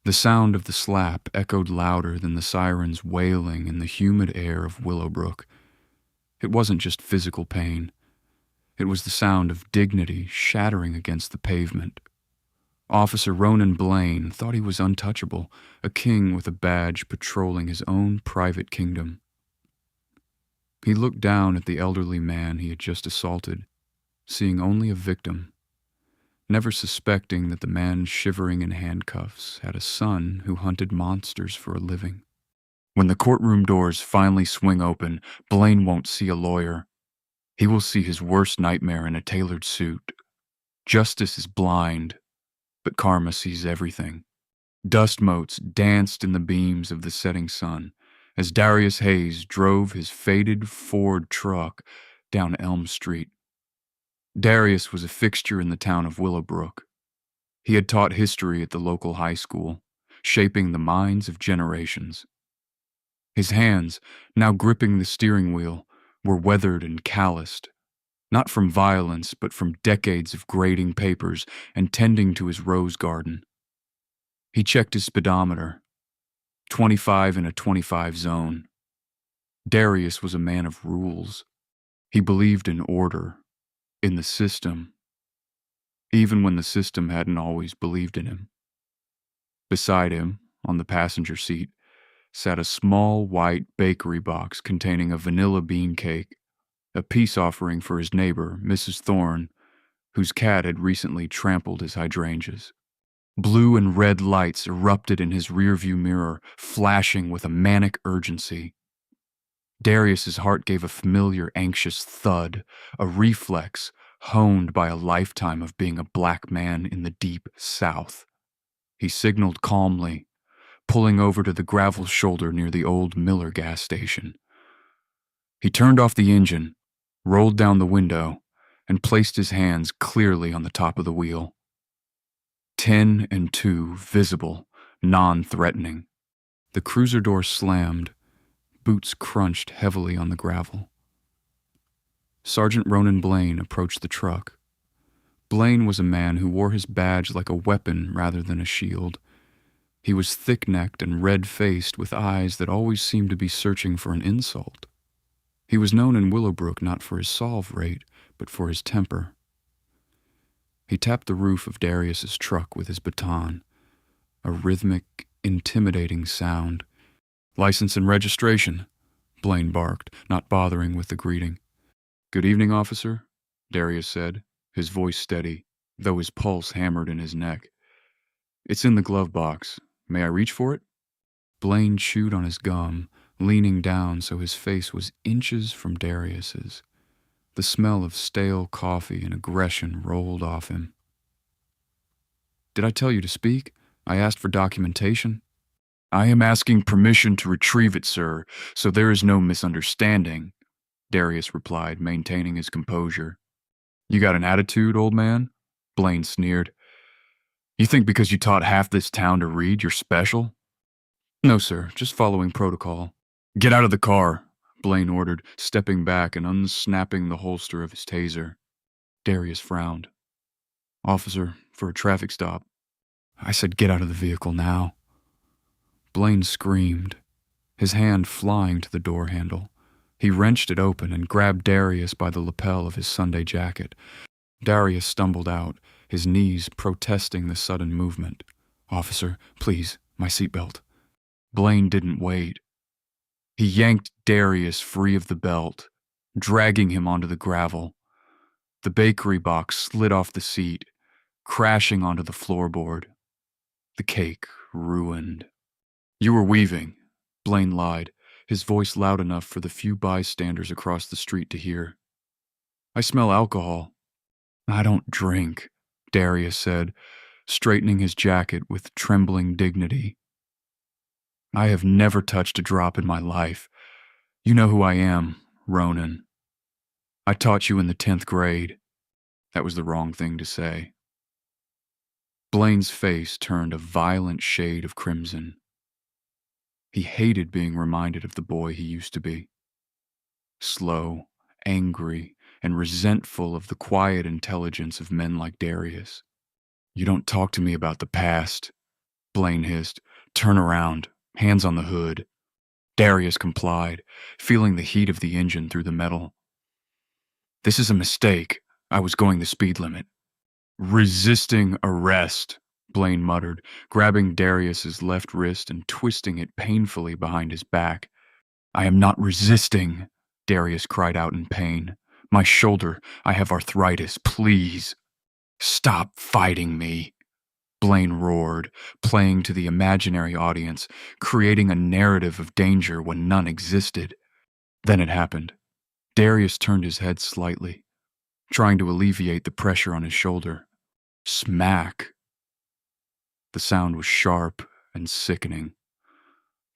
The sound of the slap echoed louder than the sirens wailing in the humid air of Willowbrook. It wasn't just physical pain. It was the sound of dignity shattering against the pavement. Officer Ronan Blaine thought he was untouchable, a king with a badge patrolling his own private kingdom. He looked down at the elderly man he had just assaulted, seeing only a victim, never suspecting that the man shivering in handcuffs had a son who hunted monsters for a living. When the courtroom doors finally swing open, Blaine won't see a lawyer. He will see his worst nightmare in a tailored suit. Justice is blind, but karma sees everything. Dust motes danced in the beams of the setting sun as Darius Hayes drove his faded Ford truck down Elm Street. Darius was a fixture in the town of Willowbrook. He had taught history at the local high school, shaping the minds of generations. His hands, now gripping the steering wheel, were weathered and calloused, not from violence but from decades of grading papers and tending to his rose garden. He checked his speedometer, 25 in a 25 zone. Darius was a man of rules. He believed in order, in the system, even when the system hadn't always believed in him. Beside him, on the passenger seat, sat a small white bakery box containing a vanilla bean cake, a peace offering for his neighbor, Mrs. Thorne, whose cat had recently trampled his hydrangeas. Blue and red lights erupted in his rearview mirror, flashing with a manic urgency. Darius's heart gave a familiar, anxious thud, a reflex honed by a lifetime of being a black man in the deep South. He signaled calmly, pulling over to the gravel shoulder near the old Miller gas station. He turned off the engine, rolled down the window, and placed his hands clearly on the top of the wheel. 10 and 2 visible, non-threatening. The cruiser door slammed. Boots crunched heavily on the gravel. Sergeant Ronan Blaine approached the truck. Blaine was a man who wore his badge like a weapon rather than a shield. He was thick-necked and red-faced with eyes that always seemed to be searching for an insult. He was known in Willowbrook not for his solve rate, but for his temper. He tapped the roof of Darius's truck with his baton, a rhythmic, intimidating sound. "License and registration," Blaine barked, not bothering with the greeting. "Good evening, officer," Darius said, his voice steady, though his pulse hammered in his neck. "It's in the glove box. May I reach for it?" Blaine chewed on his gum, leaning down so his face was inches from Darius's. The smell of stale coffee and aggression rolled off him. "Did I tell you to speak? I asked for documentation." "I am asking permission to retrieve it, sir, so there is no misunderstanding," Darius replied, maintaining his composure. "You got an attitude, old man?" Blaine sneered. "You think because you taught half this town to read, you're special?" "No, sir, just following protocol." "Get out of the car," Blaine ordered, stepping back and unsnapping the holster of his taser. Darius frowned. "Officer, for a traffic stop." "I said get out of the vehicle now." Blaine screamed, his hand flying to the door handle. He wrenched it open and grabbed Darius by the lapel of his Sunday jacket. Darius stumbled out, his knees protesting the sudden movement. "Officer, please, my seatbelt." Blaine didn't wait. He yanked Darius free of the belt, dragging him onto the gravel. The bakery box slid off the seat, crashing onto the floorboard. The cake ruined. "You were weaving," Blaine lied, his voice loud enough for the few bystanders across the street to hear. "I smell alcohol." "I don't drink," Darius said, straightening his jacket with trembling dignity. "I have never touched a drop in my life. You know who I am, Ronan. I taught you in the 10th grade. That was the wrong thing to say." Blaine's face turned a violent shade of crimson. He hated being reminded of the boy he used to be. Slow, angry, and resentful of the quiet intelligence of men like Darius. "You don't talk to me about the past," Blaine hissed. "Turn around. Hands on the hood." Darius complied, feeling the heat of the engine through the metal. "This is a mistake. I was going the speed limit." "Resisting arrest," Blaine muttered, grabbing Darius's left wrist and twisting it painfully behind his back. "I am not resisting," Darius cried out in pain. "My shoulder. I have arthritis. Please." "Stop fighting me," Blaine roared, playing to the imaginary audience, creating a narrative of danger when none existed. Then it happened. Darius turned his head slightly, trying to alleviate the pressure on his shoulder. Smack. The sound was sharp and sickening.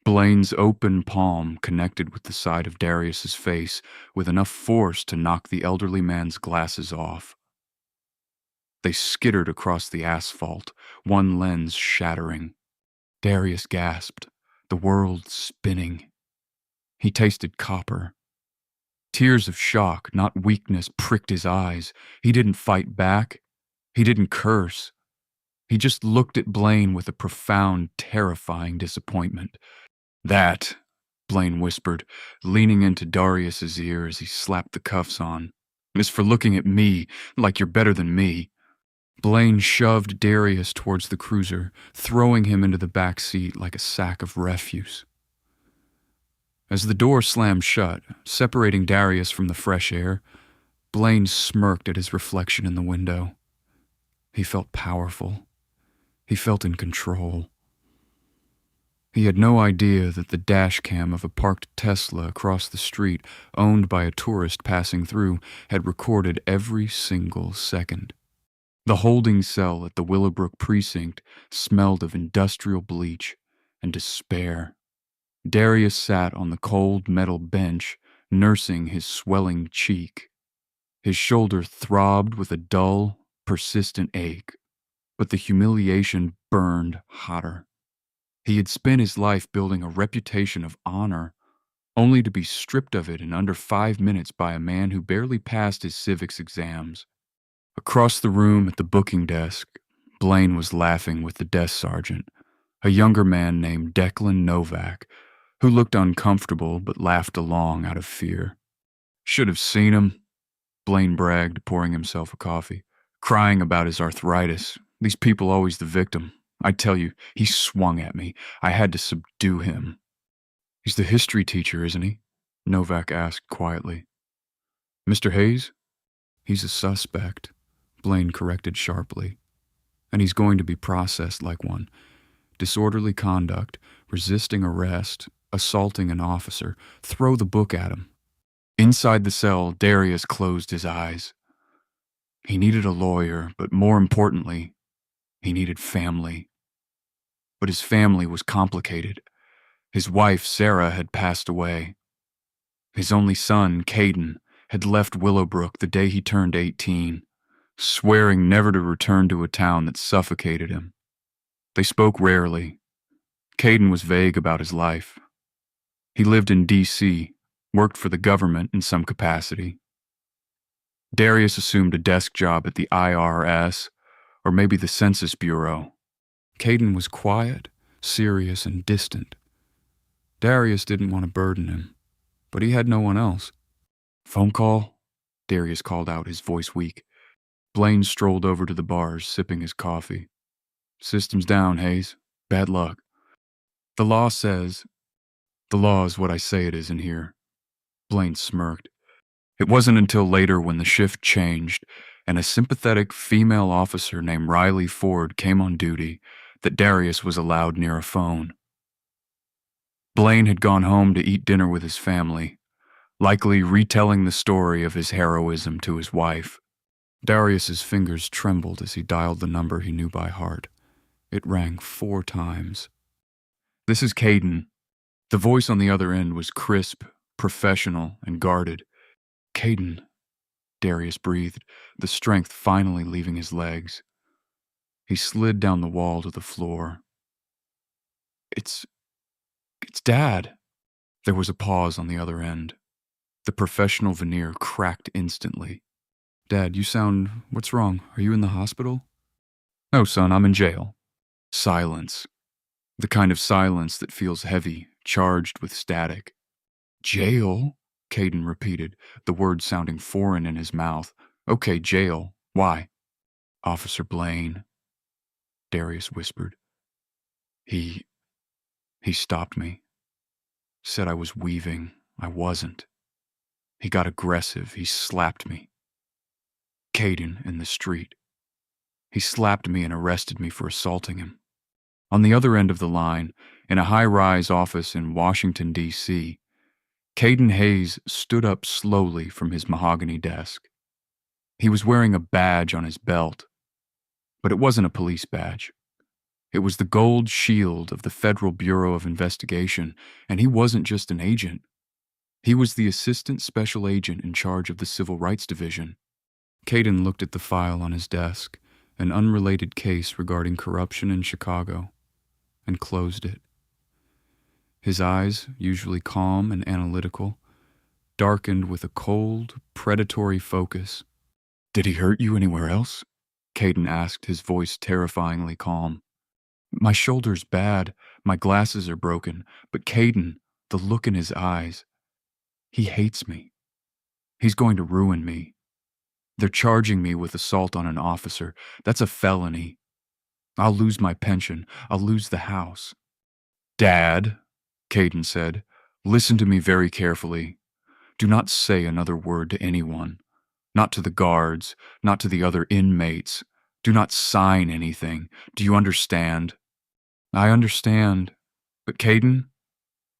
Blaine's open palm connected with the side of Darius's face with enough force to knock the elderly man's glasses off. They skittered across the asphalt, one lens shattering. Darius gasped, the world spinning. He tasted copper. Tears of shock, not weakness, pricked his eyes. He didn't fight back. He didn't curse. He just looked at Blaine with a profound, terrifying disappointment. "That," Blaine whispered, leaning into Darius's ear as he slapped the cuffs on, "is for looking at me like you're better than me." Blaine shoved Darius towards the cruiser, throwing him into the back seat like a sack of refuse. As the door slammed shut, separating Darius from the fresh air, Blaine smirked at his reflection in the window. He felt powerful. He felt in control. He had no idea that the dash cam of a parked Tesla across the street, owned by a tourist passing through, had recorded every single second. The holding cell at the Willowbrook precinct smelled of industrial bleach and despair. Darius sat on the cold metal bench, nursing his swelling cheek. His shoulder throbbed with a dull, persistent ache, but the humiliation burned hotter. He had spent his life building a reputation of honor, only to be stripped of it in under 5 minutes by a man who barely passed his civics exams. Across the room at the booking desk, Blaine was laughing with the desk sergeant, a younger man named Declan Novak, who looked uncomfortable but laughed along out of fear. "Should have seen him," Blaine bragged, pouring himself a coffee. "Crying about his arthritis. These people always the victim. I tell you, he swung at me. I had to subdue him." "He's the history teacher, isn't he?" Novak asked quietly. "Mr. Hayes?" "He's a suspect," Blaine corrected sharply. "And he's going to be processed like one. Disorderly conduct, resisting arrest, assaulting an officer. Throw the book at him." Inside the cell, Darius closed his eyes. He needed a lawyer, but more importantly, he needed family. But his family was complicated. His wife, Sarah, had passed away. His only son, Kaden, had left Willowbrook the day he turned 18, swearing never to return to a town that suffocated him. They spoke rarely. Kaden was vague about his life. He lived in D.C., worked for the government in some capacity. Darius assumed a desk job at the IRS, or maybe the Census Bureau. Kaden was quiet, serious, and distant. Darius didn't want to burden him, but he had no one else. "Phone call?" Darius called out, his voice weak. Blaine strolled over to the bars, sipping his coffee. "System's down, Hayes. Bad luck." "The law says—" "The law is what I say it is in here." Blaine smirked. It wasn't until later, when the shift changed and a sympathetic female officer named Riley Ford came on duty, that Darius was allowed near a phone. Blaine had gone home to eat dinner with his family, likely retelling the story of his heroism to his wife. Darius's fingers trembled as he dialed the number he knew by heart. It rang 4 times. "This is Kaden." The voice on the other end was crisp, professional, and guarded. "Kaden," Darius breathed, the strength finally leaving his legs. He slid down the wall to the floor. It's Dad." There was a pause on the other end. The professional veneer cracked instantly. "Dad, you sound... What's wrong? Are you in the hospital?" "No, son, I'm in jail." Silence. The kind of silence that feels heavy, charged with static. Jail? Kaden repeated, the word sounding foreign in his mouth. Okay, jail. Why? Officer Blaine, Darius whispered. He stopped me. Said I was weaving. I wasn't. He got aggressive. He slapped me. Kaden in the street. He slapped me and arrested me for assaulting him. On the other end of the line, in a high-rise office in Washington, D.C., Kaden Hayes stood up slowly from his mahogany desk. He was wearing a badge on his belt, but it wasn't a police badge. It was the gold shield of the Federal Bureau of Investigation, and he wasn't just an agent. He was the assistant special agent in charge of the Civil Rights Division. Kaden looked at the file on his desk, an unrelated case regarding corruption in Chicago, and closed it. His eyes, usually calm and analytical, darkened with a cold, predatory focus. Did he hurt you anywhere else? Kaden asked, his voice terrifyingly calm. My shoulder's bad, my glasses are broken, but Kaden, the look in his eyes, he hates me. He's going to ruin me. They're charging me with assault on an officer. That's a felony. I'll lose my pension. I'll lose the house. Dad, Kaden said, listen to me very carefully. Do not say another word to anyone. Not to the guards, not to the other inmates. Do not sign anything. Do you understand? I understand. But Kaden,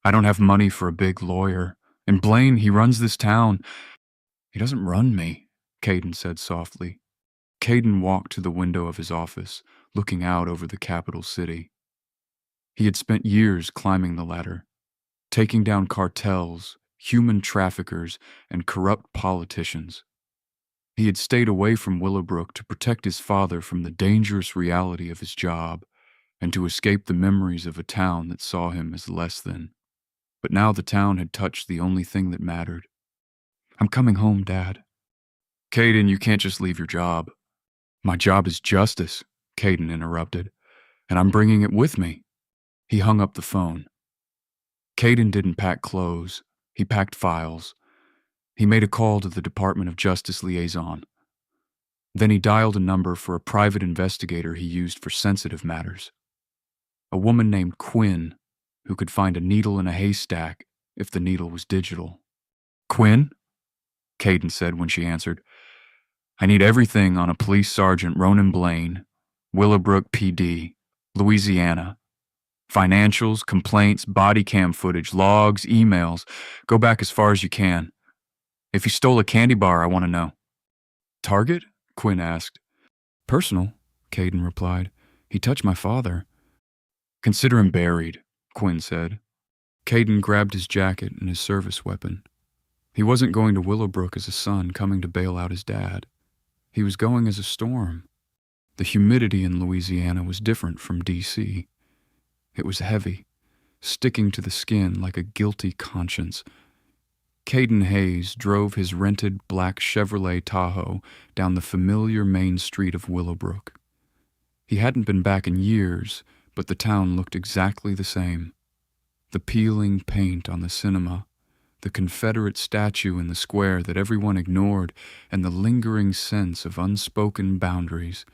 I don't have money for a big lawyer. And Blaine, he runs this town. He doesn't run me, Kaden said softly. Kaden walked to the window of his office, looking out over the capital city. He had spent years climbing the ladder, taking down cartels, human traffickers, and corrupt politicians. He had stayed away from Willowbrook to protect his father from the dangerous reality of his job and to escape the memories of a town that saw him as less than. But now the town had touched the only thing that mattered. I'm coming home, Dad. Kaden, you can't just leave your job. My job is justice, Kaden interrupted, and I'm bringing it with me. He hung up the phone. Kaden didn't pack clothes. He packed files. He made a call to the Department of Justice liaison. Then he dialed a number for a private investigator he used for sensitive matters. A woman named Quinn, who could find a needle in a haystack if the needle was digital. Quinn? Kaden said when she answered. I need everything on a police sergeant Ronan Blaine, Willowbrook PD, Louisiana. Financials, complaints, body cam footage, logs, emails. Go back as far as you can. If he stole a candy bar, I want to know. Target? Quinn asked. Personal, Kaden replied. He touched my father. Consider him buried, Quinn said. Kaden grabbed his jacket and his service weapon. He wasn't going to Willowbrook as a son coming to bail out his dad. He was going as a storm. The humidity in Louisiana was different from D.C. It was heavy, sticking to the skin like a guilty conscience. Kaden Hayes drove his rented black Chevrolet Tahoe down the familiar main street of Willowbrook. He hadn't been back in years, but the town looked exactly the same. The peeling paint on the cinema, the Confederate statue in the square that everyone ignored, and the lingering sense of unspoken boundaries.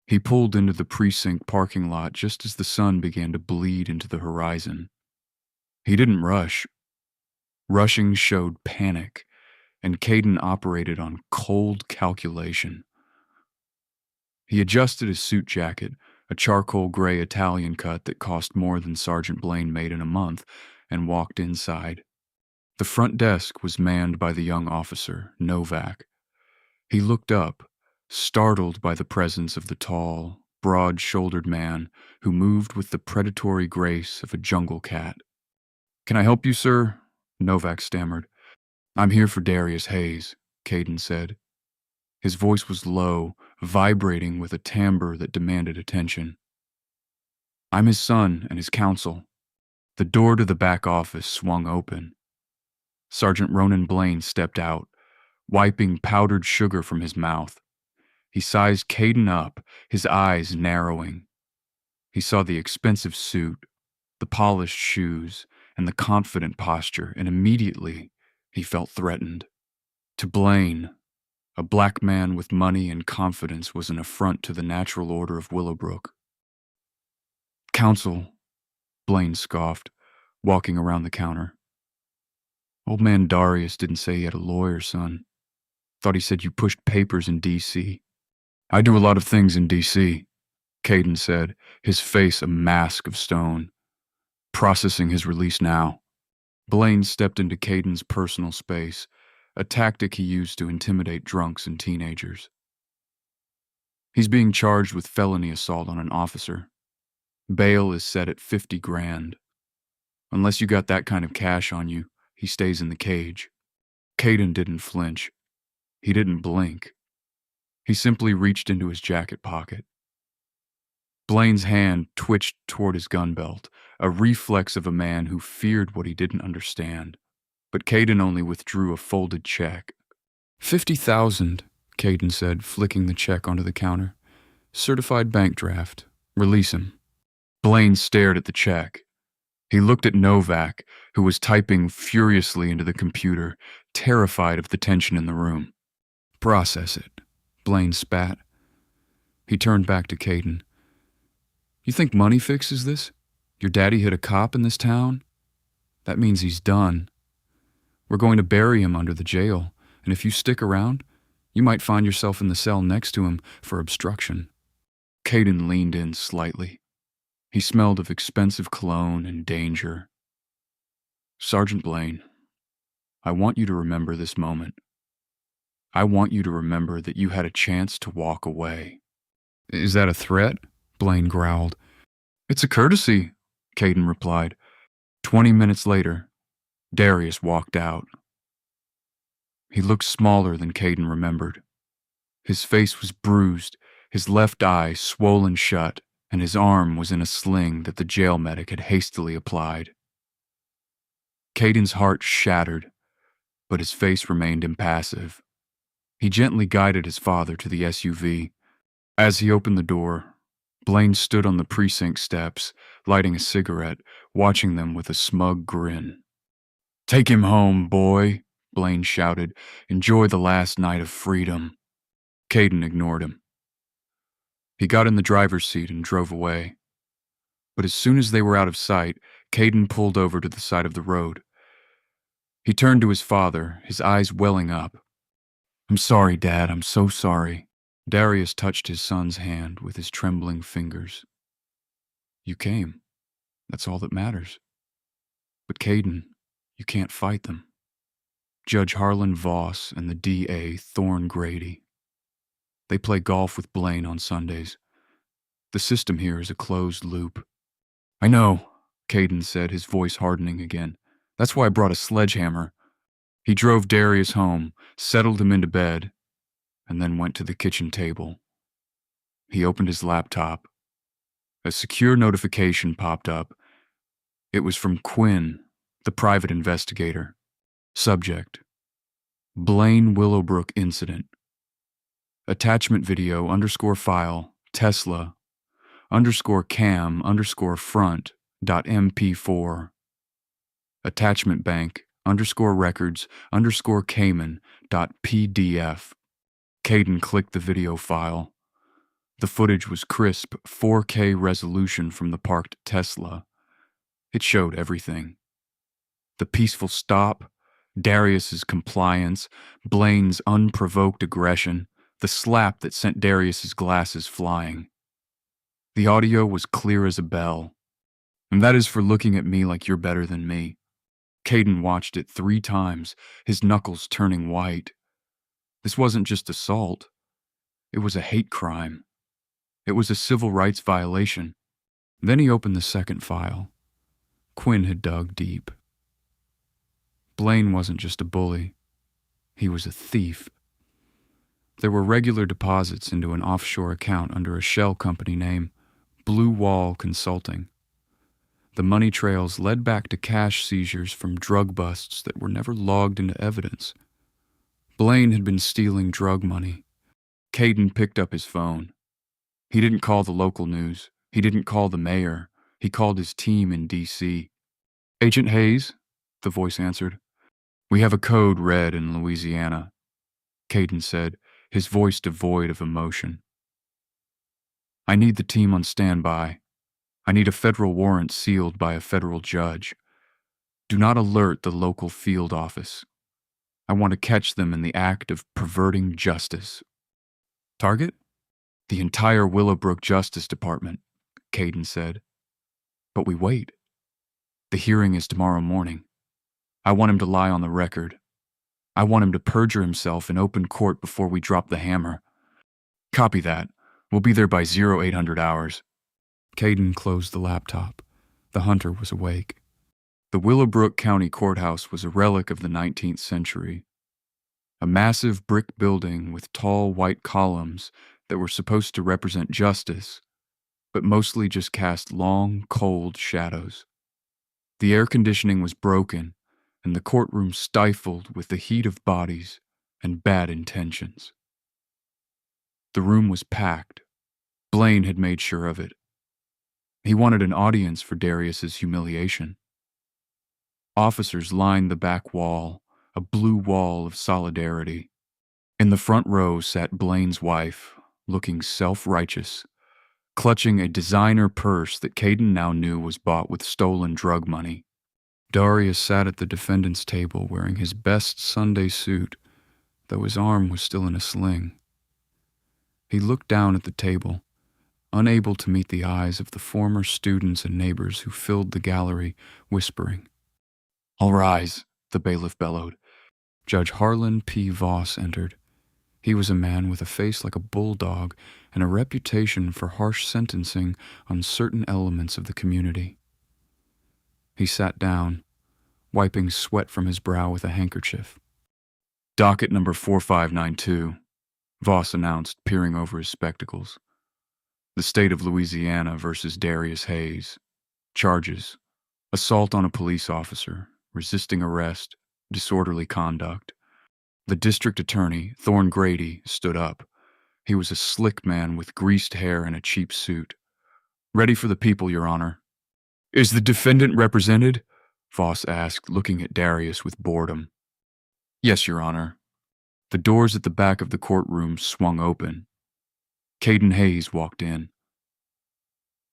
He pulled into the precinct parking lot just as the sun began to bleed into the horizon. He didn't rush. Rushing showed panic, and Kaden operated on cold calculation. He adjusted his suit jacket, a charcoal gray Italian cut that cost more than Sergeant Blaine made in a month, and walked inside. The front desk was manned by the young officer, Novak. He looked up, startled by the presence of the tall, broad-shouldered man who moved with the predatory grace of a jungle cat. Can I help you, sir? Novak stammered. I'm here for Darius Hayes, Kaden said. His voice was low, vibrating with a timbre that demanded attention. I'm his son and his counsel. The door to the back office swung open. Sergeant Ronan Blaine stepped out, wiping powdered sugar from his mouth. He sized Kaden up, his eyes narrowing. He saw the expensive suit, The polished shoes and the confident posture, and immediately he felt threatened. To Blaine, a black man with money and confidence was an affront to the natural order of Willowbrook. "Counsel," Blaine scoffed, walking around the counter. "Old man Darius didn't say he had a lawyer, son. Thought he said you pushed papers in D.C. "I do a lot of things in D.C., Kaden said, his face a mask of stone. "Processing his release now." Blaine stepped into Kaden's personal space, a tactic he used to intimidate drunks and teenagers. "He's being charged with felony assault on an officer. Bail is set at 50 grand. Unless you got that kind of cash on you, he stays in the cage." Kaden didn't flinch. He didn't blink. He simply reached into his jacket pocket. Blaine's hand twitched toward his gun belt, a reflex of a man who feared what he didn't understand. But Kaden only withdrew a folded check. 50,000, Kaden said, flicking the check onto the counter. "Certified bank draft. Release him." Blaine stared at the check. He looked at Novak, who was typing furiously into the computer, terrified of the tension in the room. "Process it," Blaine spat. He turned back to Kaden. "You think money fixes this? Your daddy hit a cop in this town? That means he's done. We're going to bury him under the jail, and if you stick around, you might find yourself in the cell next to him for obstruction." Kaden leaned in slightly. He smelled of expensive cologne and danger. "Sergeant Blaine, I want you to remember this moment. I want you to remember that you had a chance to walk away." "Is that a threat?" Blaine growled. "It's a courtesy," Kaden replied. 20 minutes later, Darius walked out. He looked smaller than Kaden remembered. His face was bruised, his left eye swollen shut, and his arm was in a sling that the jail medic had hastily applied. Caden's heart shattered, but his face remained impassive. He gently guided his father to the SUV. As he opened the door, Blaine stood on the precinct steps, lighting a cigarette, watching them with a smug grin. "Take him home, boy," Blaine shouted. "Enjoy the last night of freedom." Kaden ignored him. He got in the driver's seat and drove away. But as soon as they were out of sight, Kaden pulled over to the side of the road. He turned to his father, his eyes welling up. "I'm sorry, Dad, I'm so sorry." Darius touched his son's hand with his trembling fingers. "You came. That's all that matters. But Kaden, you can't fight them. Judge Harlan Voss and the DA Thorne Grady. They play golf with Blaine on Sundays. The system here is a closed loop." "I know," Kaden said, his voice hardening again. "That's why I brought a sledgehammer." He drove Darius home, settled him into bed, and then went to the kitchen table. He opened his laptop. A secure notification popped up. It was from Quinn, the private investigator. Subject: Blaine Willowbrook incident. Attachment video _file Tesla _cam _front .mp4. Attachment bank _records _cayman .pdf. Kaden clicked the video file. The footage was crisp 4K resolution from the parked Tesla. It showed everything. The peaceful stop, Darius's compliance, Blaine's unprovoked aggression, the slap that sent Darius's glasses flying. The audio was clear as a bell. "And that is for looking at me like you're better than me." Kaden watched it 3 times, his knuckles turning white. This wasn't just assault. It was a hate crime. It was a civil rights violation. Then he opened the second file. Quinn had dug deep. Blaine wasn't just a bully. He was a thief. There were regular deposits into an offshore account under a shell company name, Blue Wall Consulting. The money trails led back to cash seizures from drug busts that were never logged into evidence. Blaine had been stealing drug money. Kaden picked up his phone. He didn't call the local news. He didn't call the mayor. He called his team in D.C. "Agent Hayes," the voice answered. "We have a code red in Louisiana," Kaden said, his voice devoid of emotion. "I need the team on standby. I need a federal warrant sealed by a federal judge. Do not alert the local field office. I want to catch them in the act of perverting justice." "Target?" "The entire Willowbrook Justice Department," Kaden said. "But we wait. The hearing is tomorrow morning. I want him to lie on the record. I want him to perjure himself in open court before we drop the hammer." "Copy that. We'll be there by 0800 hours. Kaden closed the laptop. The hunter was awake. The Willowbrook County Courthouse was a relic of the 19th century. A massive brick building with tall white columns that were supposed to represent justice, but mostly just cast long, cold shadows. The air conditioning was broken, and the courtroom stifled with the heat of bodies and bad intentions. The room was packed. Blaine had made sure of it. He wanted an audience for Darius's humiliation. Officers lined the back wall, a blue wall of solidarity. In the front row sat Blaine's wife, looking self-righteous, clutching a designer purse that Kaden now knew was bought with stolen drug money. Darius sat at the defendant's table wearing his best Sunday suit, though his arm was still in a sling. He looked down at the table, unable to meet the eyes of the former students and neighbors who filled the gallery, whispering. "All rise," the bailiff bellowed. Judge Harlan P. Voss entered. He was a man with a face like a bulldog and a reputation for harsh sentencing on certain elements of the community. He sat down, wiping sweat from his brow with a handkerchief. "Docket number 4592, Voss announced, peering over his spectacles. "The state of Louisiana versus Darius Hayes. Charges: assault on a police officer, resisting arrest, disorderly conduct." The district attorney, Thorne Grady, stood up. He was a slick man with greased hair and a cheap suit. "Ready for the people, Your Honor." "Is the defendant represented?" Voss asked, looking at Darius with boredom. "Yes, Your Honor." The doors at the back of the courtroom swung open. Kaden Hayes walked in.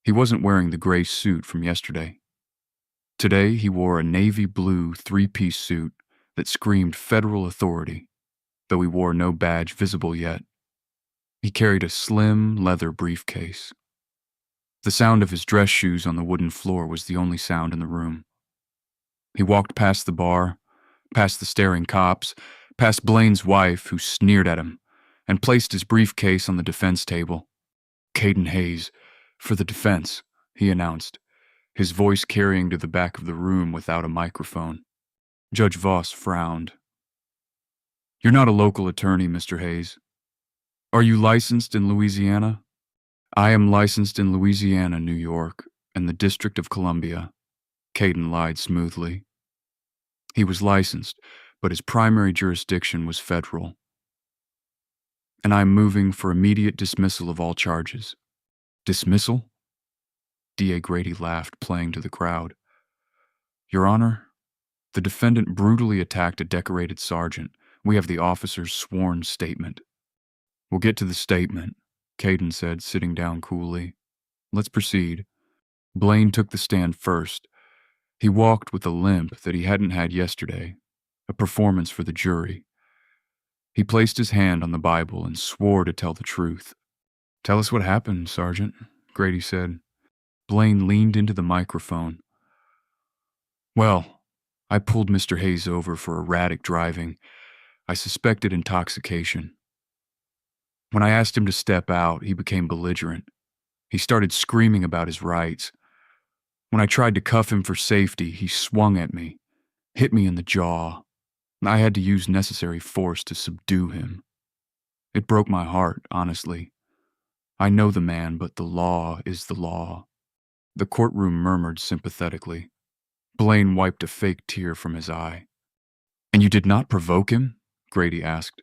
He wasn't wearing the gray suit from yesterday. Today he wore a navy blue three-piece suit that screamed federal authority, though he wore no badge visible yet. He carried a slim leather briefcase. The sound of his dress shoes on the wooden floor was the only sound in the room. He walked past the bar, past the staring cops, past Blaine's wife, who sneered at him, and placed his briefcase on the defense table. "Kaden Hayes, for the defense," he announced, his voice carrying to the back of the room without a microphone. Judge Voss frowned. "You're not a local attorney, Mr. Hayes. Are you licensed in Louisiana?" "I am licensed in Louisiana, New York, and the District of Columbia," Kaden lied smoothly. He was licensed, but his primary jurisdiction was federal. "And I am moving for immediate dismissal of all charges." "Dismissal?" D.A. Grady laughed, playing to the crowd. "Your Honor, the defendant brutally attacked a decorated sergeant. We have the officer's sworn statement." "We'll get to the statement," Kaden said, sitting down coolly. "Let's proceed." Blaine took the stand first. He walked with a limp that he hadn't had yesterday, a performance for the jury. He placed his hand on the Bible and swore to tell the truth. "Tell us what happened, Sergeant," Grady said. Blaine leaned into the microphone. "Well, I pulled Mr. Hayes over for erratic driving. I suspected intoxication. When I asked him to step out, he became belligerent. He started screaming about his rights. When I tried to cuff him for safety, he swung at me, hit me in the jaw. I had to use necessary force to subdue him. It broke my heart, honestly. I know the man, but the law is the law." The courtroom murmured sympathetically. Blaine wiped a fake tear from his eye. "And you did not provoke him?" Grady asked.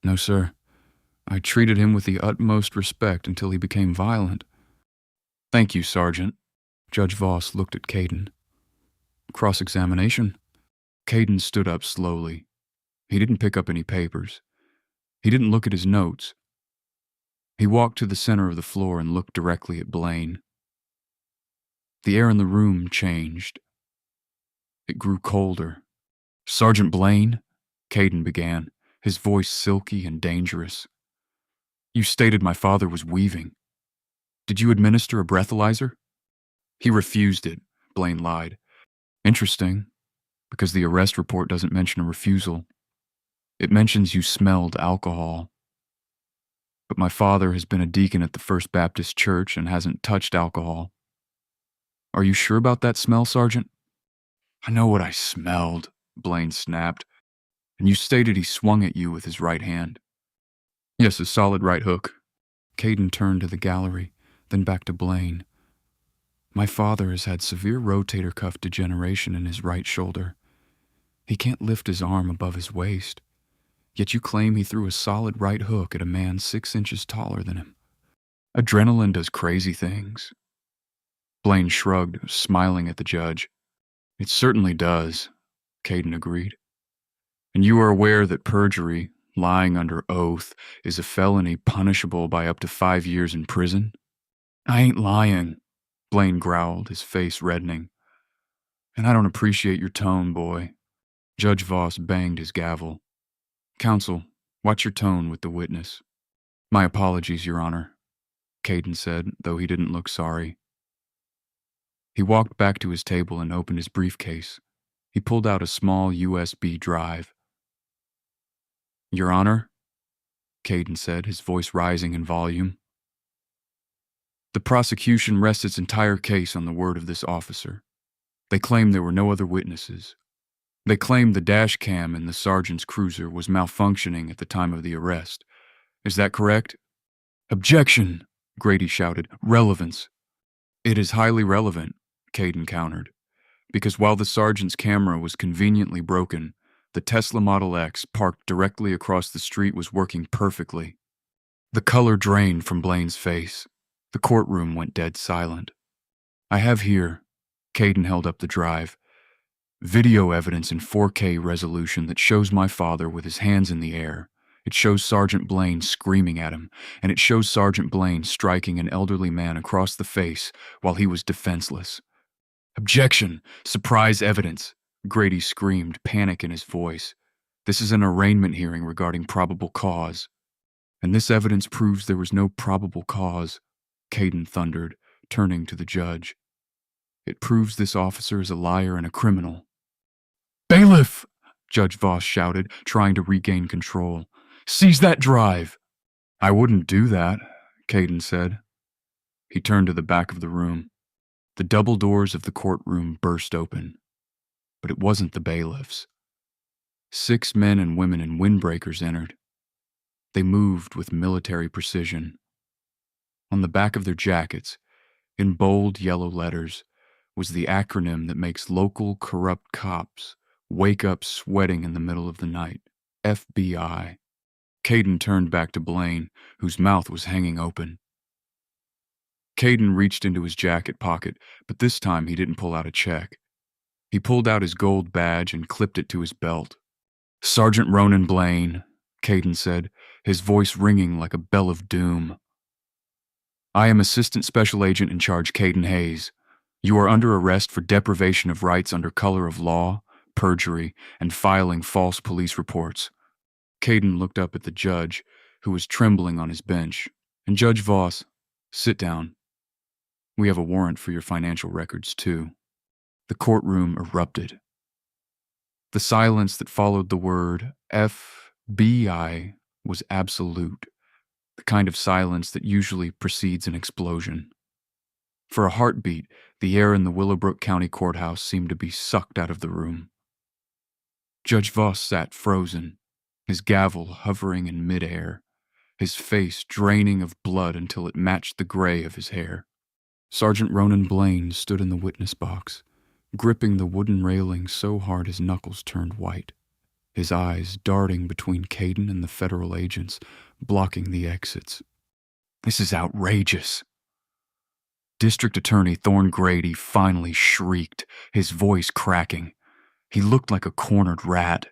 "No, sir. I treated him with the utmost respect until he became violent." "Thank you, Sergeant." Judge Voss looked at Kaden. Cross-examination? Kaden stood up slowly. He didn't pick up any papers. He didn't look at his notes. He walked to the center of the floor and looked directly at Blaine. The air in the room changed. It grew colder. "Sergeant Blaine," Kaden began, his voice silky and dangerous. "You stated my father was weaving. Did you administer a breathalyzer?" "He refused it," Blaine lied. "Interesting, because the arrest report doesn't mention a refusal. It mentions you smelled alcohol. But my father has been a deacon at the First Baptist Church and hasn't touched alcohol. Are you sure about that smell, Sergeant?" "I know what I smelled," Blaine snapped. "And you stated he swung at you with his right hand." "Yes, a solid right hook." Kaden turned to the gallery, then back to Blaine. "My father has had severe rotator cuff degeneration in his right shoulder. He can't lift his arm above his waist. Yet you claim he threw a solid right hook at a man 6 inches taller than him. Adrenaline does crazy things." Blaine shrugged, smiling at the judge. "It certainly does," Kaden agreed. "And you are aware that perjury, lying under oath, is a felony punishable by up to 5 years in prison?" "I ain't lying," Blaine growled, his face reddening. "And I don't appreciate your tone, boy." Judge Voss banged his gavel. "Counsel, watch your tone with the witness." "My apologies, Your Honor," Kaden said, though he didn't look sorry. He walked back to his table and opened his briefcase. He pulled out a small USB drive. "Your Honor," Kaden said, his voice rising in volume. "The prosecution rests its entire case on the word of this officer. They claim there were no other witnesses. They claim the dash cam in the sergeant's cruiser was malfunctioning at the time of the arrest. Is that correct?" "Objection!" Grady shouted. "Relevance." "It is highly relevant," Kaden countered, "because while the sergeant's camera was conveniently broken, the Tesla Model X parked directly across the street was working perfectly." The color drained from Blaine's face. The courtroom went dead silent. "I have here," Kaden held up the drive, "video evidence in 4K resolution that shows my father with his hands in the air. It shows Sergeant Blaine screaming at him, and it shows Sergeant Blaine striking an elderly man across the face while he was defenseless." "Objection! Surprise evidence!" Grady screamed, panic in his voice. "This is an arraignment hearing regarding probable cause." "And this evidence proves there was no probable cause," Kaden thundered, turning to the judge. "It proves this officer is a liar and a criminal." "Bailiff!" Judge Voss shouted, trying to regain control. "Seize that drive!" "I wouldn't do that," Kaden said. He turned to the back of the room. The double doors of the courtroom burst open. But it wasn't the bailiffs. 6 men and women in windbreakers entered. They moved with military precision. On the back of their jackets, in bold yellow letters, was the acronym that makes local corrupt cops wake up sweating in the middle of the night: FBI. Kaden turned back to Blaine, whose mouth was hanging open. Kaden reached into his jacket pocket, but this time he didn't pull out a check. He pulled out his gold badge and clipped it to his belt. "Sergeant Ronan Blaine," Kaden said, his voice ringing like a bell of doom. "I am Assistant Special Agent in Charge Kaden Hayes. You are under arrest for deprivation of rights under color of law, perjury, and filing false police reports." Kaden looked up at the judge, who was trembling on his bench. "And Judge Voss, sit down. We have a warrant for your financial records, too." The courtroom erupted. The silence that followed the word FBI was absolute, the kind of silence that usually precedes an explosion. For a heartbeat, the air in the Willowbrook County Courthouse seemed to be sucked out of the room. Judge Voss sat frozen, his gavel hovering in midair, his face draining of blood until it matched the gray of his hair. Sergeant Ronan Blaine stood in the witness box, gripping the wooden railing so hard his knuckles turned white, his eyes darting between Kaden and the federal agents, blocking the exits. "This is outrageous." District Attorney Thorne Grady finally shrieked, his voice cracking. He looked like a cornered rat.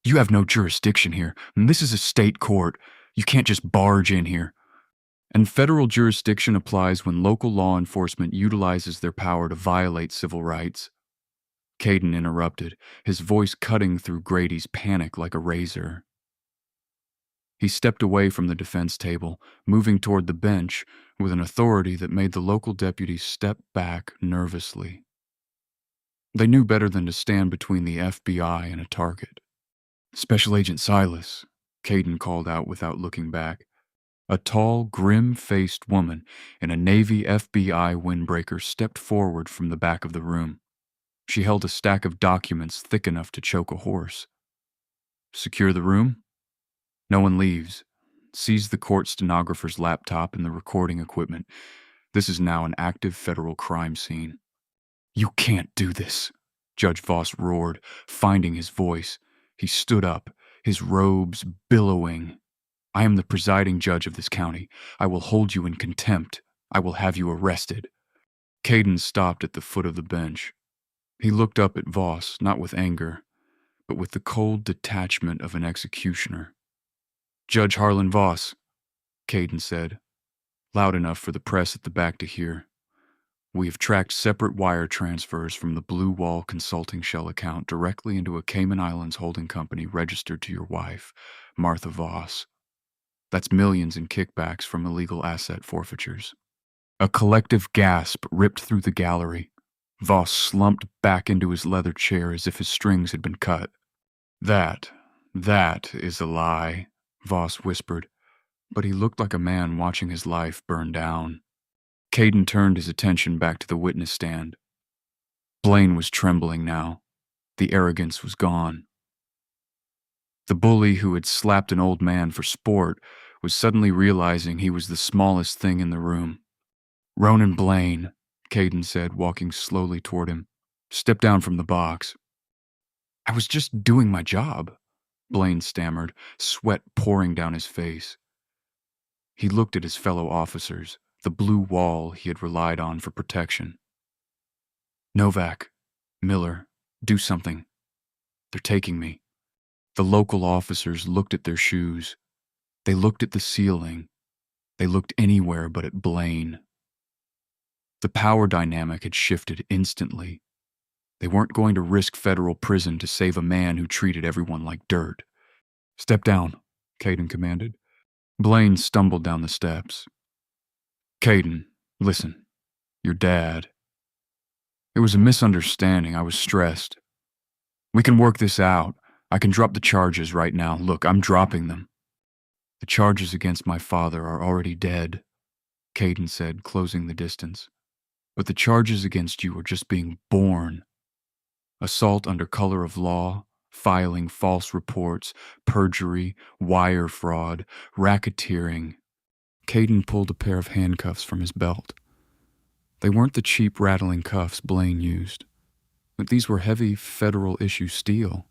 "You have no jurisdiction here, and this is a state court. You can't just barge in here." And federal jurisdiction applies when local law enforcement utilizes their power to violate civil rights. Kaden interrupted, his voice cutting through Grady's panic like a razor. He stepped away from the defense table, moving toward the bench with an authority that made the local deputies step back nervously. They knew better than to stand between the FBI and a target. "Special Agent Silas," Kaden called out without looking back. A tall, grim-faced woman in a Navy FBI windbreaker stepped forward from the back of the room. She held a stack of documents thick enough to choke a horse. "Secure the room. No one leaves. Seize the court stenographer's laptop and the recording equipment. This is now an active federal crime scene." "You can't do this," Judge Voss roared, finding his voice. He stood up, his robes billowing. "I am the presiding judge of this county. I will hold you in contempt. I will have you arrested." Kaden stopped at the foot of the bench. He looked up at Voss, not with anger, but with the cold detachment of an executioner. "Judge Harlan Voss," Kaden said, loud enough for the press at the back to hear. "We have tracked separate wire transfers from the Blue Wall Consulting Shell account directly into a Cayman Islands holding company registered to your wife, Martha Voss. That's millions in kickbacks from illegal asset forfeitures." A collective gasp ripped through the gallery. Voss slumped back into his leather chair as if his strings had been cut. That is a lie," Voss whispered, but he looked like a man watching his life burn down. Kaden turned his attention back to the witness stand. Blaine was trembling now. The arrogance was gone. The bully who had slapped an old man for sport was suddenly realizing he was the smallest thing in the room. "Ronan Blaine," Kaden said, walking slowly toward him. "Step down from the box." "I was just doing my job," Blaine stammered, sweat pouring down his face. He looked at his fellow officers, the blue wall he had relied on for protection. "Novak, Miller, do something. They're taking me." The local officers looked at their shoes. They looked at the ceiling. They looked anywhere but at Blaine. The power dynamic had shifted instantly. They weren't going to risk federal prison to save a man who treated everyone like dirt. "Step down," Kaden commanded. Blaine stumbled down the steps. "Kaden, listen. Your dad. It was a misunderstanding. I was stressed. We can work this out. I can drop the charges right now. Look, I'm dropping them." "The charges against my father are already dead," Kaden said, closing the distance. "But the charges against you are just being born. Assault under color of law, filing false reports, perjury, wire fraud, racketeering." Kaden pulled a pair of handcuffs from his belt. They weren't the cheap rattling cuffs Blaine used, but these were heavy federal-issue steel.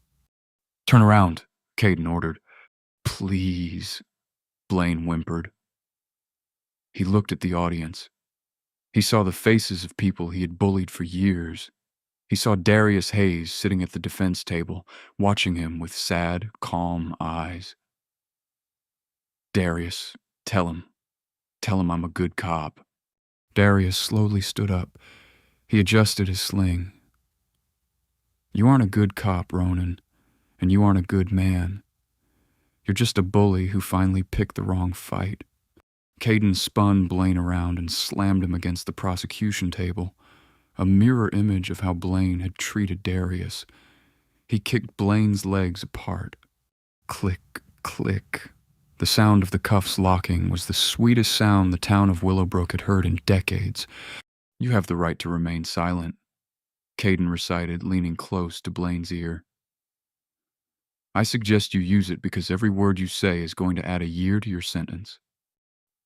"Turn around," Kaden ordered. "Please," Blaine whimpered. He looked at the audience. He saw the faces of people he had bullied for years. He saw Darius Hayes sitting at the defense table, watching him with sad, calm eyes. "Darius, tell him I'm a good cop." Darius slowly stood up. He adjusted his sling. "You aren't a good cop, Ronan, and you aren't a good man. You're just a bully who finally picked the wrong fight." Kaden spun Blaine around and slammed him against the prosecution table, a mirror image of how Blaine had treated Darius. He kicked Blaine's legs apart. Click, click. The sound of the cuffs locking was the sweetest sound the town of Willowbrook had heard in decades. "You have the right to remain silent," Kaden recited, leaning close to Blaine's ear. "I suggest you use it because every word you say is going to add a year to your sentence."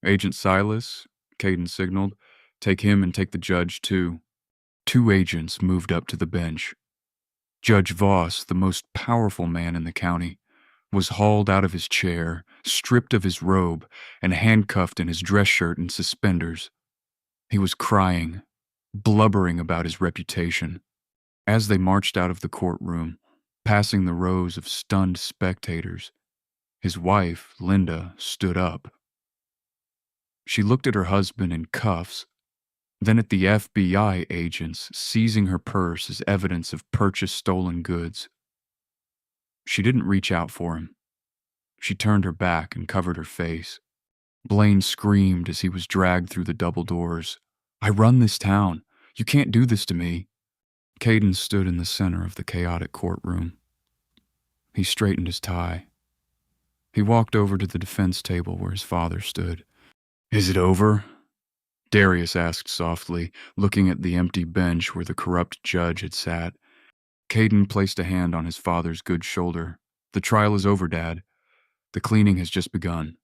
"Agent Silas," Kaden signaled, "take him and take the judge too." Two agents moved up to the bench. Judge Voss, the most powerful man in the county, was hauled out of his chair, stripped of his robe, and handcuffed in his dress shirt and suspenders. He was crying, blubbering about his reputation. As they marched out of the courtroom, passing the rows of stunned spectators, his wife, Linda, stood up. She looked at her husband in cuffs, then at the FBI agents seizing her purse as evidence of purchased stolen goods. She didn't reach out for him. She turned her back and covered her face. Blaine screamed as he was dragged through the double doors. "I run this town. You can't do this to me." Kaden stood in the center of the chaotic courtroom. He straightened his tie. He walked over to the defense table where his father stood. "Is it over?" Darius asked softly, looking at the empty bench where the corrupt judge had sat. Kaden placed a hand on his father's good shoulder. "The trial is over, Dad. The cleaning has just begun."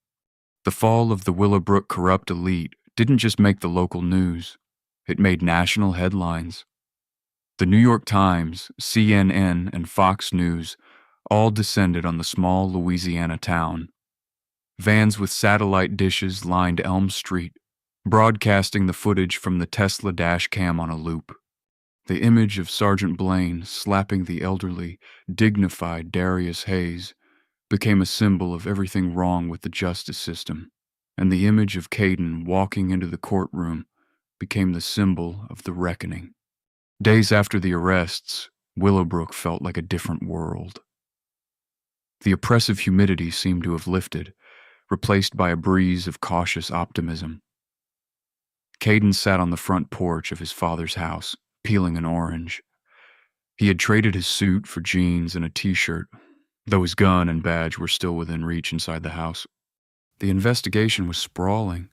The fall of the Willowbrook corrupt elite didn't just make the local news. It made national headlines. The New York Times, CNN, and Fox News all descended on the small Louisiana town. Vans with satellite dishes lined Elm Street, broadcasting the footage from the Tesla dash cam on a loop. The image of Sergeant Blaine slapping the elderly, dignified Darius Hayes became a symbol of everything wrong with the justice system, and the image of Kaden walking into the courtroom became the symbol of the reckoning. Days after the arrests, Willowbrook felt like a different world. The oppressive humidity seemed to have lifted, replaced by a breeze of cautious optimism. Kaden sat on the front porch of his father's house, peeling an orange. He had traded his suit for jeans and a t-shirt, though his gun and badge were still within reach inside the house. The investigation was sprawling,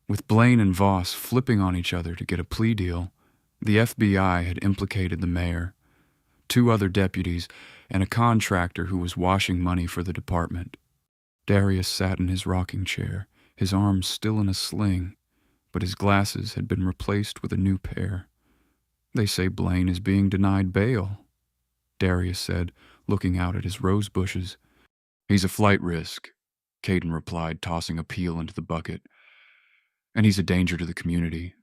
with Blaine and Voss flipping on each other to get a plea deal. The FBI had implicated the mayor, 2 other deputies, and a contractor who was washing money for the department. Darius sat in his rocking chair, his arms still in a sling, but his glasses had been replaced with a new pair. "They say Blaine is being denied bail," Darius said, looking out at his rose bushes. "He's a flight risk," Kaden replied, tossing a peel into the bucket. "And he's a danger to the community.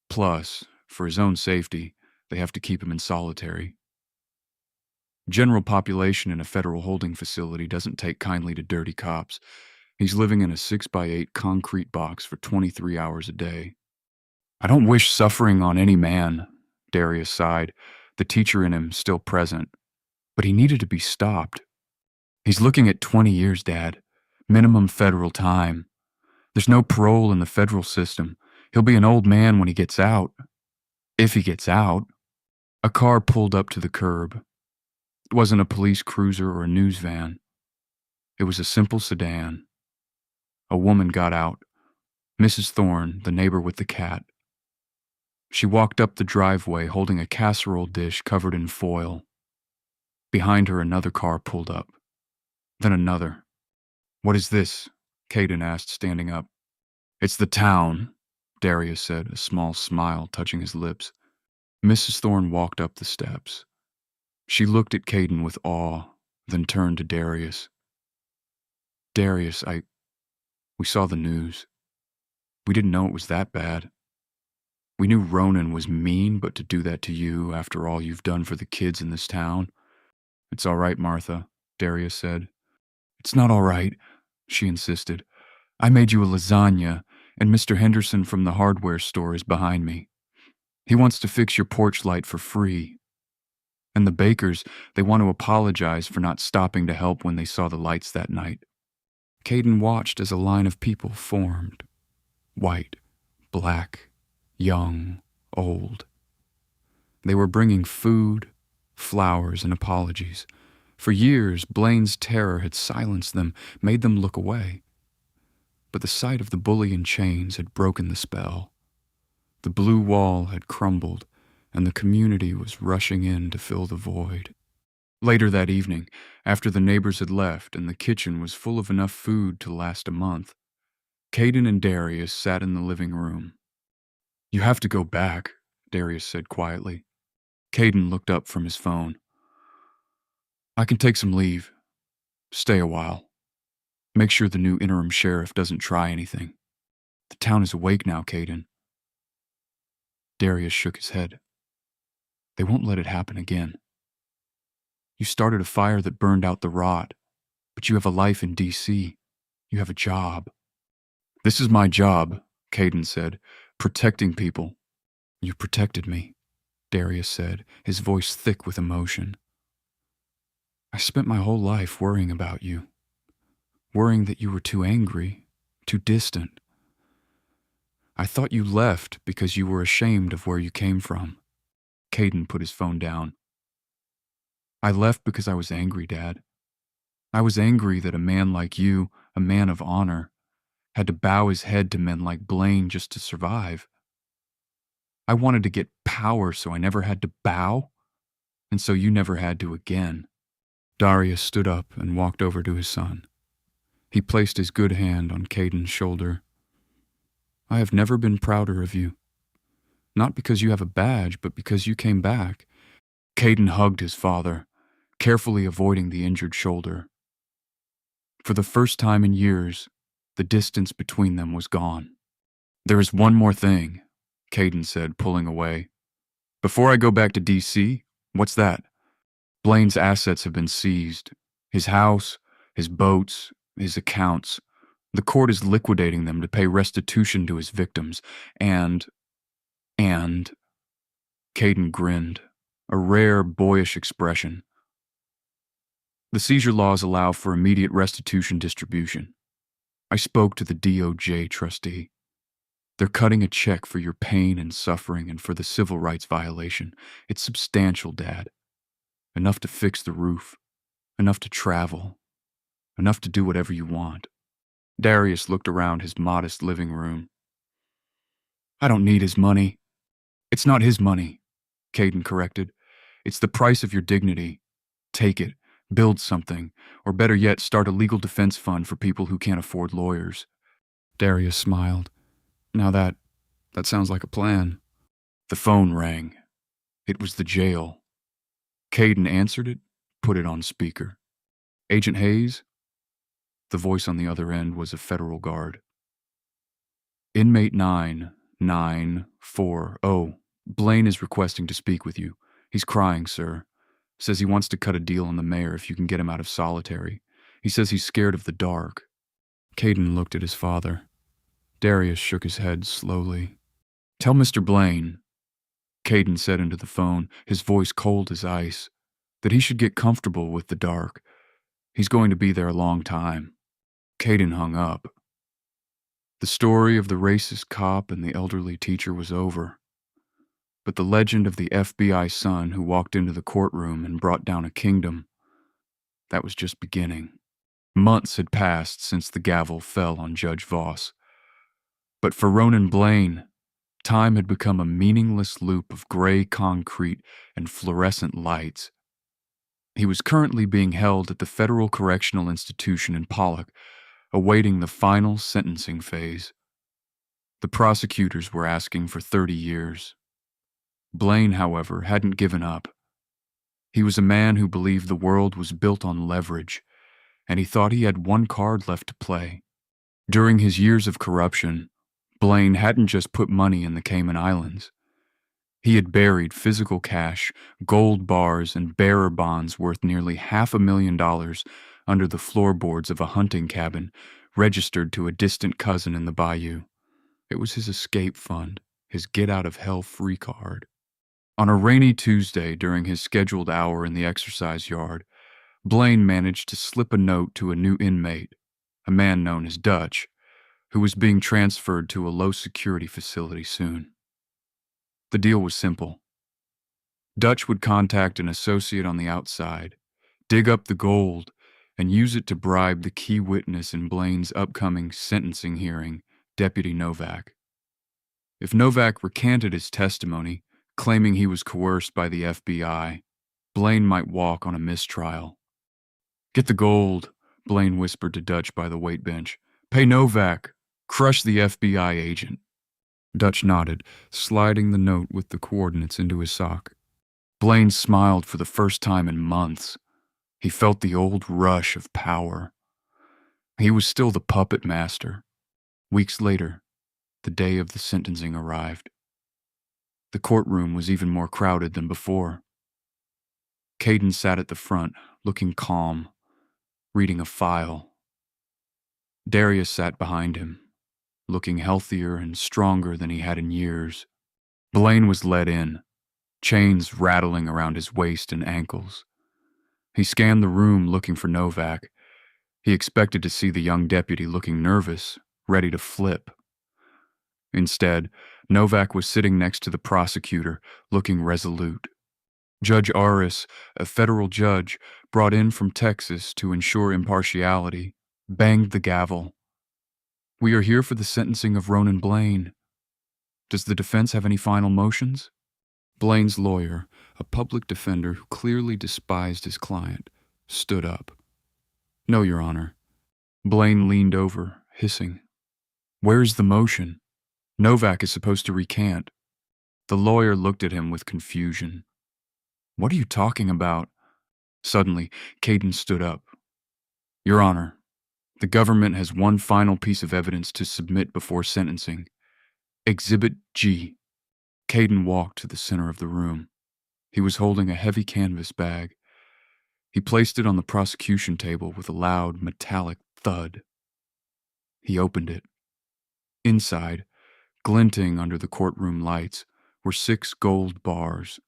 Plus, for his own safety, they have to keep him in solitary. General population in a federal holding facility doesn't take kindly to dirty cops. He's living in a 6x8 concrete box for 23 hours a day." "I don't wish suffering on any man," Darius sighed, the teacher in him still present. "But he needed to be stopped. He's looking at 20 years, Dad. Minimum federal time. There's no parole in the federal system. He'll be an old man when he gets out. If he gets out." A car pulled up to the curb. It wasn't a police cruiser or a news van. It was a simple sedan. A woman got out, Mrs. Thorne, the neighbor with the cat. She walked up the driveway holding a casserole dish covered in foil. Behind her, another car pulled up. Then another. "What is this?" Kaden asked, standing up. "It's the town," Darius said, a small smile touching his lips. Mrs. Thorne walked up the steps. She looked at Kaden with awe, then turned to Darius. "Darius, we saw the news. We didn't know it was that bad. We knew Ronan was mean, but to do that to you after all you've done for the kids in this town." "It's all right, Martha," Darius said. "It's not all right," she insisted. "I made you a lasagna, and Mr. Henderson from the hardware store is behind me. He wants to fix your porch light for free. And the bakers, they want to apologize for not stopping to help when they saw the lights that night." Kaden watched as a line of people formed. White, black, young, old. They were bringing food, flowers, and apologies. For years, Blaine's terror had silenced them, made them look away. But the sight of the bully in chains had broken the spell. The blue wall had crumbled, and the community was rushing in to fill the void. Later that evening, after the neighbors had left and the kitchen was full of enough food to last a month, Kaden and Darius sat in the living room. "You have to go back," Darius said quietly. Kaden looked up from his phone. "I can take some leave. Stay a while. Make sure the new interim sheriff doesn't try anything. The town is awake now, Kaden. Darius shook his head. They won't let it happen again. You started a fire that burned out the rot, but you have a life in D.C. You have a job. This is my job, Kaden said, protecting people. You protected me, Darius said, his voice thick with emotion. I spent my whole life worrying about you, worrying that you were too angry, too distant. I thought you left because you were ashamed of where you came from. Kaden put his phone down. I left because I was angry, Dad. I was angry that a man like you, a man of honor, had to bow his head to men like Blaine just to survive. I wanted to get power so I never had to bow, and so you never had to again. Darius stood up and walked over to his son. He placed his good hand on Kaden's shoulder. I have never been prouder of you. Not because you have a badge, but because you came back. Kaden hugged his father, carefully avoiding the injured shoulder. For the first time in years, the distance between them was gone. There is one more thing, Kaden said, pulling away. Before I go back to D.C., what's that? Blaine's assets have been seized. His house, his boats, his accounts. The court is liquidating them to pay restitution to his victims. And Kaden grinned, a rare, boyish expression. The seizure laws allow for immediate restitution distribution. I spoke to the DOJ trustee. They're cutting a check for your pain and suffering and for the civil rights violation. It's substantial, Dad. Enough to fix the roof. Enough to travel. Enough to do whatever you want. Darius looked around his modest living room. I don't need his money. It's not his money, Kaden corrected. It's the price of your dignity. Take it. Build something. Or better yet, start a legal defense fund for people who can't afford lawyers. Darius smiled. Now that sounds like a plan. The phone rang. It was the jail. Kaden answered it, put it on speaker. Agent Hayes? The voice on the other end was a federal guard. Inmate 9940. Blaine is requesting to speak with you. He's crying, sir. Says he wants to cut a deal on the mayor if you can get him out of solitary. He says he's scared of the dark. Kaden looked at his father. Darius shook his head slowly. Tell Mr. Blaine, Kaden said into the phone, his voice cold as ice, that he should get comfortable with the dark. He's going to be there a long time. Kaden hung up. The story of the racist cop and the elderly teacher was over. But the legend of the FBI son who walked into the courtroom and brought down a kingdom, that was just beginning. Months had passed since the gavel fell on Judge Voss. But for Ronan Blaine, time had become a meaningless loop of gray concrete and fluorescent lights. He was currently being held at the Federal Correctional Institution in Pollock, awaiting the final sentencing phase. The prosecutors were asking for 30 years. Blaine, however, hadn't given up. He was a man who believed the world was built on leverage, and he thought he had one card left to play. During his years of corruption, Blaine hadn't just put money in the Cayman Islands. He had buried physical cash, gold bars, and bearer bonds worth nearly $500,000 under the floorboards of a hunting cabin registered to a distant cousin in the bayou. It was his escape fund, his get-out-of-hell-free card. On a rainy Tuesday during his scheduled hour in the exercise yard, Blaine managed to slip a note to a new inmate, a man known as Dutch, who was being transferred to a low-security facility soon. The deal was simple. Dutch would contact an associate on the outside, dig up the gold, and use it to bribe the key witness in Blaine's upcoming sentencing hearing, Deputy Novak. If Novak recanted his testimony, claiming he was coerced by the FBI, Blaine might walk on a mistrial. Get the gold, Blaine whispered to Dutch by the weight bench. Pay Novak. Crush the FBI agent. Dutch nodded, sliding the note with the coordinates into his sock. Blaine smiled for the first time in months. He felt the old rush of power. He was still the puppet master. Weeks later, the day of the sentencing arrived. The courtroom was even more crowded than before. Kaden sat at the front, looking calm, reading a file. Darius sat behind him, looking healthier and stronger than he had in years. Blaine was led in, chains rattling around his waist and ankles. He scanned the room looking for Novak. He expected to see the young deputy looking nervous, ready to flip. Instead, Novak was sitting next to the prosecutor, looking resolute. Judge Aris, a federal judge brought in from Texas to ensure impartiality, banged the gavel. "We are here for the sentencing of Ronan Blaine. Does the defense have any final motions?" Blaine's lawyer, a public defender who clearly despised his client, stood up. "No, Your Honor." Blaine leaned over, hissing. "Where's the motion? Novak is supposed to recant." The lawyer looked at him with confusion. "What are you talking about?" Suddenly, Kaden stood up. "Your Honor, the government has one final piece of evidence to submit before sentencing. Exhibit G." Kaden walked to the center of the room. He was holding a heavy canvas bag. He placed it on the prosecution table with a loud, metallic thud. He opened it. Inside, glinting under the courtroom lights, were 6 gold bars.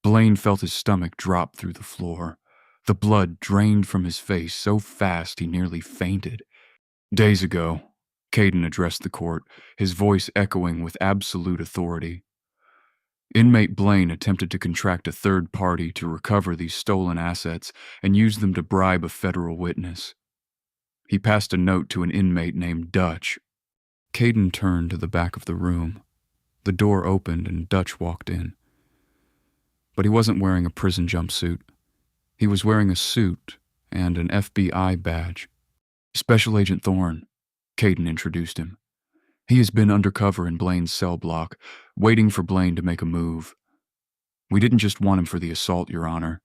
Blaine felt his stomach drop through the floor. The blood drained from his face so fast he nearly fainted. "Days ago," Kaden addressed the court, his voice echoing with absolute authority, "Inmate Blaine attempted to contract a third party to recover these stolen assets and use them to bribe a federal witness. He passed a note to an inmate named Dutch." Kaden turned to the back of the room. The door opened and Dutch walked in. But he wasn't wearing a prison jumpsuit. He was wearing a suit and an FBI badge. "Special Agent Thorne," Kaden introduced him. "He has been undercover in Blaine's cell block, waiting for Blaine to make a move. We didn't just want him for the assault, Your Honor.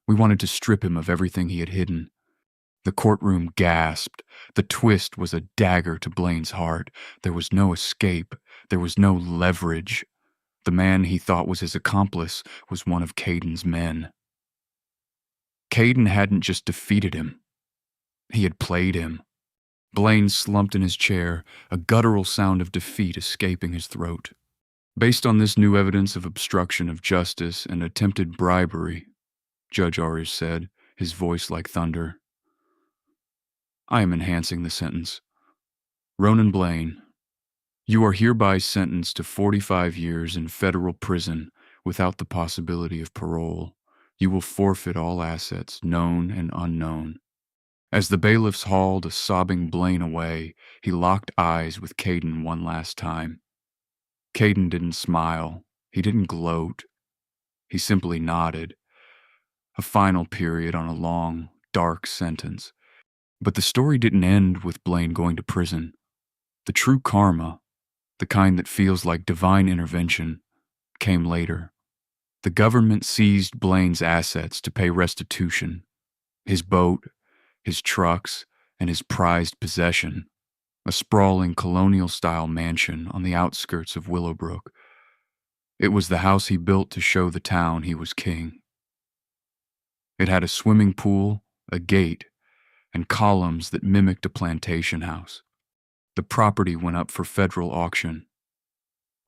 We wanted to strip him of everything he had hidden." The courtroom gasped. The twist was a dagger to Blaine's heart. There was no escape. There was no leverage. The man he thought was his accomplice was one of Kaden's men. Kaden hadn't just defeated him. He had played him. Blaine slumped in his chair, a guttural sound of defeat escaping his throat. "Based on this new evidence of obstruction of justice and attempted bribery," Judge Aris said, his voice like thunder, "I am enhancing the sentence. Ronan Blaine, you are hereby sentenced to 45 years in federal prison without the possibility of parole. You will forfeit all assets, known and unknown." As the bailiffs hauled a sobbing Blaine away, he locked eyes with Kaden one last time. Kaden didn't smile. He didn't gloat. He simply nodded. A final period on a long, dark sentence. But the story didn't end with Blaine going to prison. The true karma, the kind that feels like divine intervention, came later. The government seized Blaine's assets to pay restitution. His boat, his trucks, and his prized possession, a sprawling colonial-style mansion on the outskirts of Willowbrook. It was the house he built to show the town he was king. It had a swimming pool, a gate, and columns that mimicked a plantation house. The property went up for federal auction.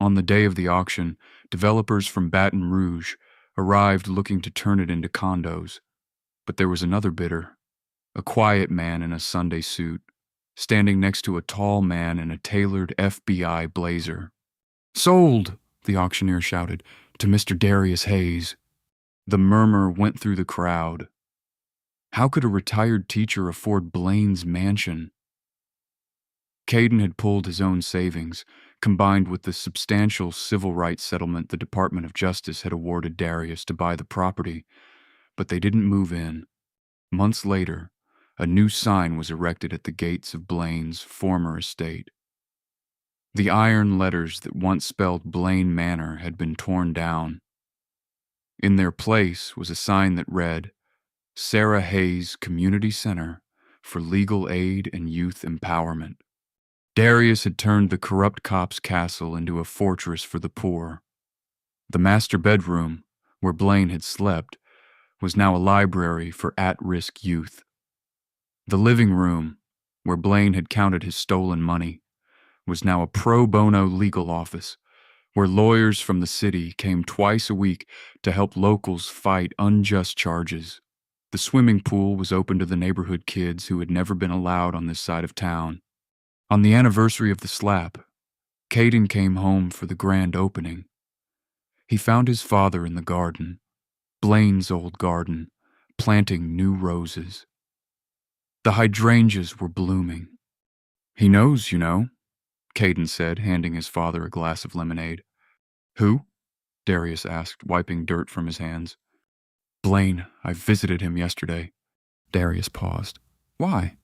On the day of the auction, developers from Baton Rouge arrived looking to turn it into condos. But there was another bidder, a quiet man in a Sunday suit, standing next to a tall man in a tailored FBI blazer. "Sold!" the auctioneer shouted, "to Mr. Darius Hayes." The murmur went through the crowd. How could a retired teacher afford Blaine's mansion? Kaden had pulled his own savings, combined with the substantial civil rights settlement the Department of Justice had awarded Darius to buy the property, but they didn't move in. Months later, a new sign was erected at the gates of Blaine's former estate. The iron letters that once spelled Blaine Manor had been torn down. In their place was a sign that read, "Sarah Hayes Community Center for Legal Aid and Youth Empowerment." Darius had turned the corrupt cop's castle into a fortress for the poor. The master bedroom, where Blaine had slept, was now a library for at-risk youth. The living room, where Blaine had counted his stolen money, was now a pro bono legal office, where lawyers from the city came twice a week to help locals fight unjust charges. The swimming pool was open to the neighborhood kids who had never been allowed on this side of town. On the anniversary of the slap, Kaden came home for the grand opening. He found his father in the garden, Blaine's old garden, planting new roses. The hydrangeas were blooming. "He knows, you know," Kaden said, handing his father a glass of lemonade. "Who?" Darius asked, wiping dirt from his hands. "Blaine, I visited him yesterday." Darius paused. "Why?"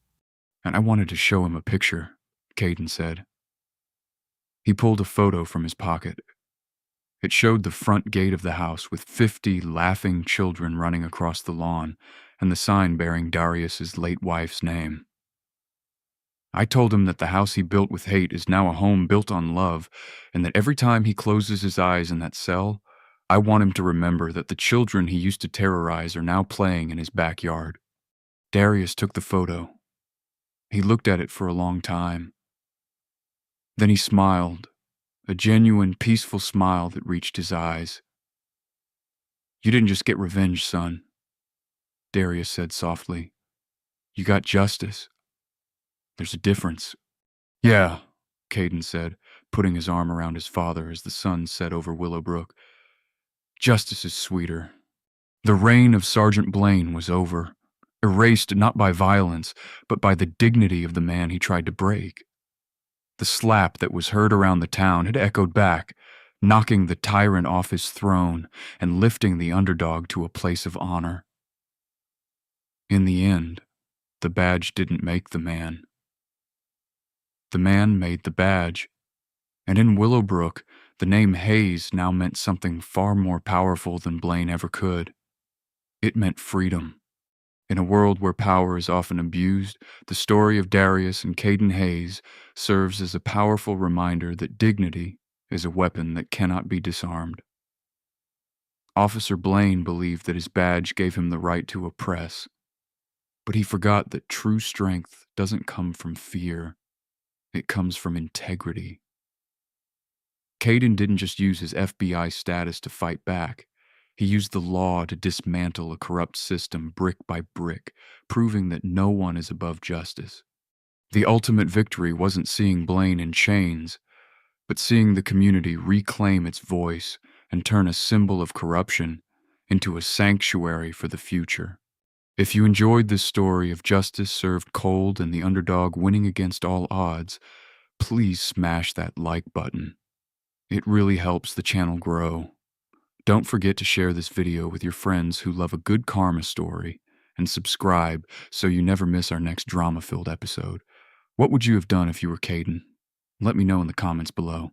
"And I wanted to show him a picture," Kaden said. He pulled a photo from his pocket. It showed the front gate of the house with 50 laughing children running across the lawn and the sign bearing Darius's late wife's name. "I told him that the house he built with hate is now a home built on love, and that every time he closes his eyes in that cell, I want him to remember that the children he used to terrorize are now playing in his backyard." Darius took the photo. He looked at it for a long time. Then he smiled, a genuine, peaceful smile that reached his eyes. "You didn't just get revenge, son," Darius said softly. "You got justice. There's a difference." "Yeah," Kaden said, putting his arm around his father as the sun set over Willowbrook. "Justice is sweeter." The reign of Sergeant Blaine was over, erased not by violence, but by the dignity of the man he tried to break. The slap that was heard around the town had echoed back, knocking the tyrant off his throne and lifting the underdog to a place of honor. In the end, the badge didn't make the man. The man made the badge, and in Willowbrook, the name Hayes now meant something far more powerful than Blaine ever could. It meant freedom. In a world where power is often abused, the story of Darius and Kaden Hayes serves as a powerful reminder that dignity is a weapon that cannot be disarmed. Officer Blaine believed that his badge gave him the right to oppress, but he forgot that true strength doesn't come from fear. It comes from integrity. Kaden didn't just use his FBI status to fight back. He used the law to dismantle a corrupt system brick by brick, proving that no one is above justice. The ultimate victory wasn't seeing Blaine in chains, but seeing the community reclaim its voice and turn a symbol of corruption into a sanctuary for the future. If you enjoyed this story of justice served cold and the underdog winning against all odds, please smash that like button. It really helps the channel grow. Don't forget to share this video with your friends who love a good karma story, and subscribe so you never miss our next drama-filled episode. What would you have done if you were Kaden? Let me know in the comments below.